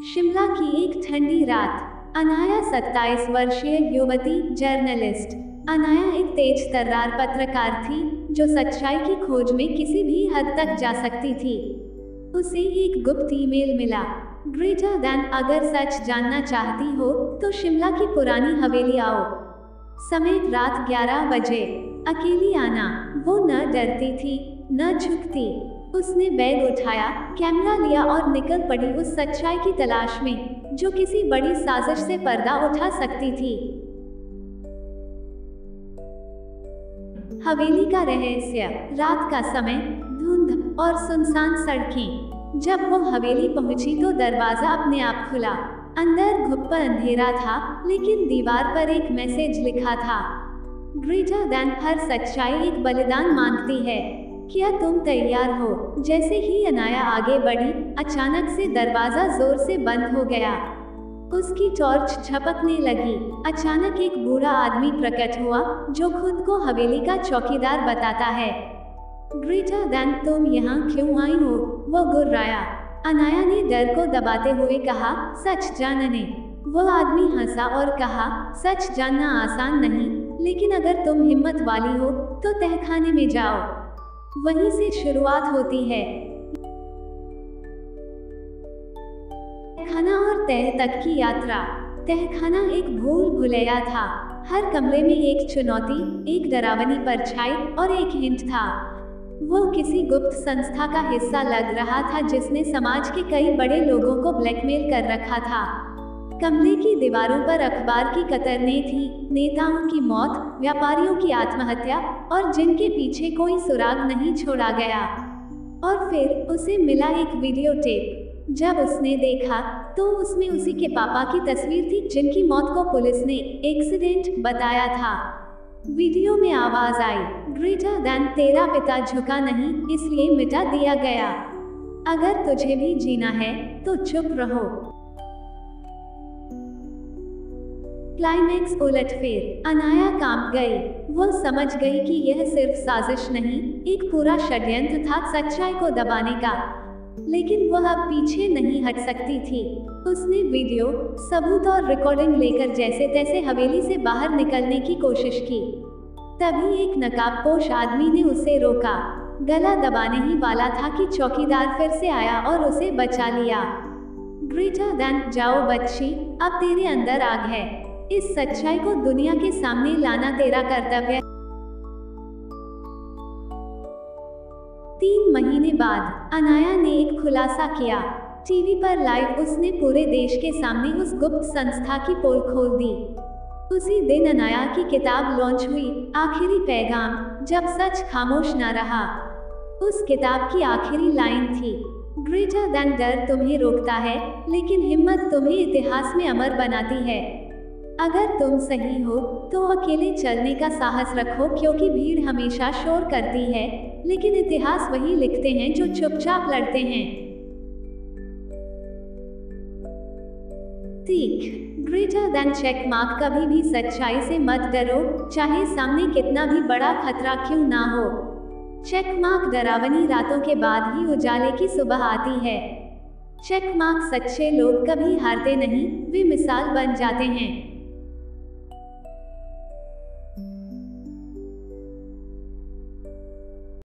शिमला की एक ठंडी रात। अनाया 27 वर्षीय युवती जर्नलिस्ट। अनाया एक तेज तर्रार पत्रकार थी जो सच्चाई की खोज में किसी भी हद तक जा सकती थी। उसे एक गुप्त ईमेल मिला। ग्रेटर दैन, अगर सच जानना चाहती हो तो शिमला की पुरानी हवेली आओ। समय रात 11 बजे। अकेली आना। वो न डरती थी न झुकती। उसने बैग उठाया, कैमरा लिया और निकल पड़ी उस सच्चाई की तलाश में जो किसी बड़ी साजिश से पर्दा उठा सकती थी। हवेली का रहस्य। रात का समय, धुंध और सुनसान सड़कें। जब वो हवेली पहुंची तो दरवाजा अपने आप खुला। अंदर घुप्पा अंधेरा था, लेकिन दीवार पर एक मैसेज लिखा था, ग्रेटर दैन, हर सच्चाई एक बलिदान मांगती है। क्या तुम तैयार हो? जैसे ही अनाया आगे बढ़ी, अचानक से दरवाजा जोर से बंद हो गया। उसकी टॉर्च झपकने लगी। अचानक एक बूढ़ा आदमी प्रकट हुआ जो खुद को हवेली का चौकीदार बताता है। ग्रेटर दैन, तुम यहाँ क्यों आई हो? वो गुर्राया। अनाया ने डर को दबाते हुए कहा, सच जानने। वो आदमी हंसा और कहा, सच जानना आसान नहीं, लेकिन अगर तुम हिम्मत वाली हो तो तहखाने में जाओ। वहीं से शुरुआत होती है। तहखाना और तह तक की यात्रा। तहखाना एक भूल भुलैया था। हर कमरे में एक चुनौती, एक डरावनी परछाई और एक हिंट था। वो किसी गुप्त संस्था का हिस्सा लग रहा था जिसने समाज के कई बड़े लोगों को ब्लैकमेल कर रखा था। कमरे की दीवारों पर अखबार की कतरनें थी, नेताओं की मौत, व्यापारियों की आत्महत्या और जिनके पीछे कोई सुराग नहीं छोड़ा गया। और फिर उसे मिला एक वीडियो टेप। जब उसने देखा तो उसमें उसी के पापा की तस्वीर थी जिनकी मौत को पुलिस ने एक्सीडेंट बताया था। वीडियो में आवाज आई, ग्रेटर दैन, तेरा पिता झुका नहीं इसलिए मिटा दिया गया। अगर तुझे भी जीना है तो चुप रहो। क्लाइमैक्स उलटफेर। अनाया कांप गई। वो समझ गई कि यह सिर्फ साजिश नहीं, एक पूरा षड्यंत्र था सच्चाई को दबाने का। लेकिन वह अब पीछे नहीं हट सकती थी। उसने वीडियो, सबूत और रिकॉर्डिंग लेकर जैसे तैसे हवेली से बाहर निकलने की कोशिश की। तभी एक नकाबपोश आदमी ने उसे रोका। गला दबाने ही वाला था कि चौकीदार फिर से आया और उसे बचा लिया। ग्रेटर दैन, जाओ बच्ची, अब तेरे अंदर आग है। इस सच्चाई को दुनिया के सामने लाना तेरा कर्तव्य है। 3 महीने बाद अनाया ने एक खुलासा किया। टीवी पर लाइव उसने पूरे देश के सामने उस गुप्त संस्था की पोल खोल दी। उसी दिन अनाया की किताब लॉन्च हुई, आखिरी पैगाम, जब सच खामोश न रहा। उस किताब की आखिरी लाइन थी, ग्रेटर दैन, डर तुम्हें रोकता है लेकिन हिम्मत तुम्हें इतिहास में अमर बनाती है। अगर तुम सही हो तो अकेले चलने का साहस रखो, क्योंकि भीड़ हमेशा शोर करती है, लेकिन इतिहास वही लिखते हैं जो चुपचाप लड़ते हैं। सीख। Greater than check mark. कभी भी सच्चाई से मत डरो, चाहे सामने कितना भी बड़ा खतरा क्यों ना हो। Check mark. डरावनी रातों के बाद ही उजाले की सुबह आती है। Check mark. सच्चे लोग कभी हारते नहीं, वे मिसाल बन जाते हैं।